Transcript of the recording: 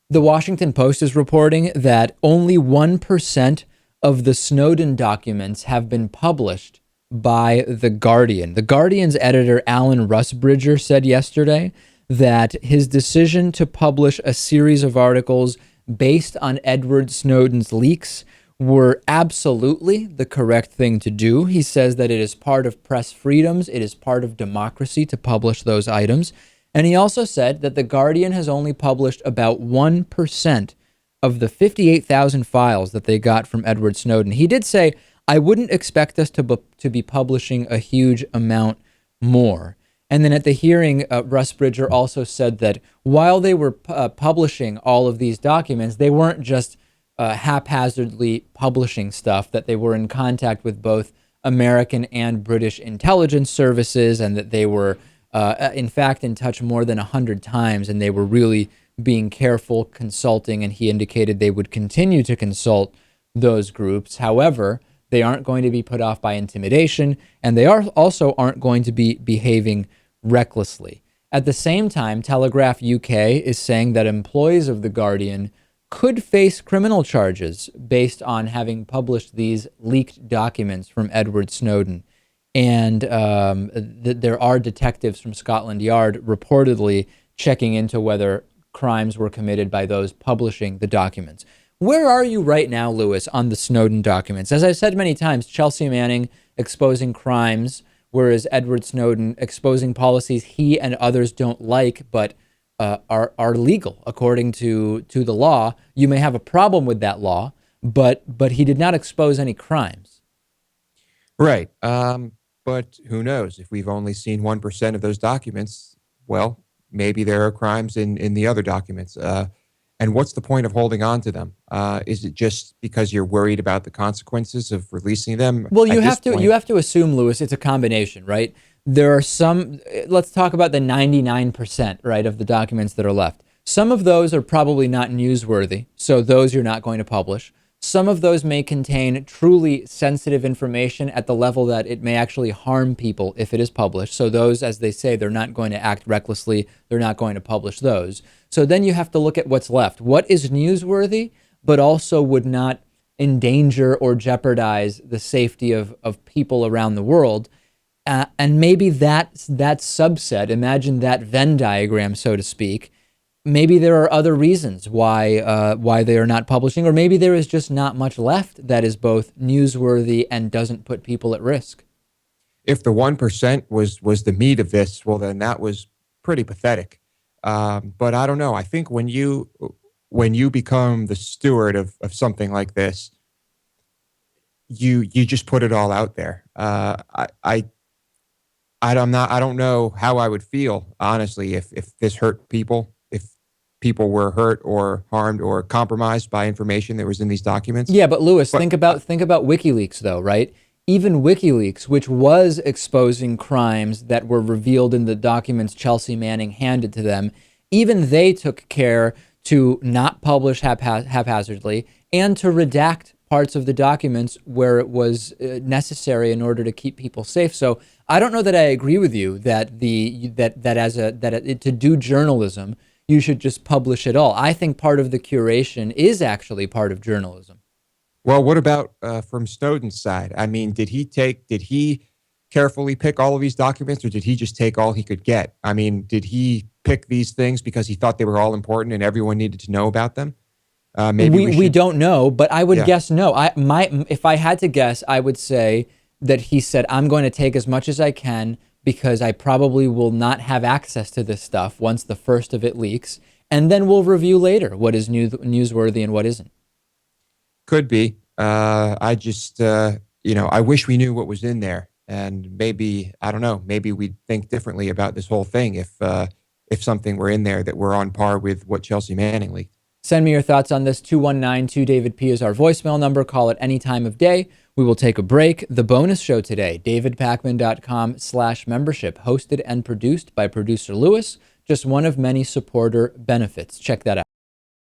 The Washington Post is reporting that only 1% of the Snowden documents have been published by The Guardian. The Guardian's editor, Alan Rusbridger, said yesterday that his decision to publish a series of articles based on Edward Snowden's leaks were absolutely the correct thing to do. He says that it is part of press freedoms, it is part of democracy to publish those items. And he also said that The Guardian has only published about 1% of the 58,000 files that they got from Edward Snowden. He did say, I wouldn't expect us to be publishing a huge amount more. And then at the hearing, Rusbridger also said that while they were publishing all of these documents, they weren't just haphazardly publishing stuff, that they were in contact with both American and British intelligence services, and that they were in fact in touch more than 100 times, and they were really being careful, consulting, and he indicated they would continue to consult those groups. However, they aren't going to be put off by intimidation, and they also aren't going to be behaving recklessly. At the same time, Telegraph UK is saying that employees of The Guardian could face criminal charges based on having published these leaked documents from Edward Snowden. And there are detectives from Scotland Yard reportedly checking into whether crimes were committed by those publishing the documents. Where are you right now, Lewis, on the Snowden documents? As I've said many times, Chelsea Manning exposing crimes, whereas Edward Snowden exposing policies he and others don't like, but are legal according to the law. You may have a problem with that law, but he did not expose any crimes. Right. But who knows? If we've only seen 1% of those documents, well, maybe there are crimes in the other documents. And what's the point of holding on to them? Is it just because you're worried about the consequences of releasing them? Well, you have to assume, Lewis, it's a combination, right? There are some, let's talk about the 99%, right, of the documents that are left. Some of those are probably not newsworthy, so those you're not going to publish. Some of those may contain truly sensitive information at the level that it may actually harm people if it is published. So those, as they say, they're not going to act recklessly. They're not going to publish those. So then you have to look at what's left. What is newsworthy, but also would not endanger or jeopardize the safety of people around the world? And maybe that subset, imagine that Venn diagram, so to speak. Maybe there are other reasons why they are not publishing, or maybe there is just not much left that is both newsworthy and doesn't put people at risk. If the 1% was the meat of this, well, then that was pretty pathetic. But I don't know. I think when you become the steward of something like this, you just put it all out there. I don't know how I would feel, honestly, if this hurt people, if people were hurt or harmed or compromised by information that was in these documents. Yeah, but Lewis, think about WikiLeaks, though, right? Even WikiLeaks, which was exposing crimes that were revealed in the documents Chelsea Manning handed to them, even they took care to not publish haphazardly and to redact parts of the documents where it was necessary in order to keep people safe. So I don't know that I agree with you that to do journalism, you should just publish it all. I think part of the curation is actually part of journalism. Well, what about from Snowden's side? I mean, did he carefully pick all of these documents, or did he just take all he could get? I mean, did he pick these things because he thought they were all important and everyone needed to know about them? Maybe we don't know, but I would guess no. If I had to guess, I would say that he said, I'm going to take as much as I can because I probably will not have access to this stuff once the first of it leaks, and then we'll review later what is newsworthy and what isn't. Could be. I just, I wish we knew what was in there, and maybe, I don't know, maybe we'd think differently about this whole thing if something were in there that were on par with what Chelsea Manning leaked. Send me your thoughts on this. 219-2-DAVID-P is our voicemail number. Call it any time of day. We will take a break. The bonus show today, davidpakman.com/membership, hosted and produced by producer Lewis. Just one of many supporter benefits. Check that out.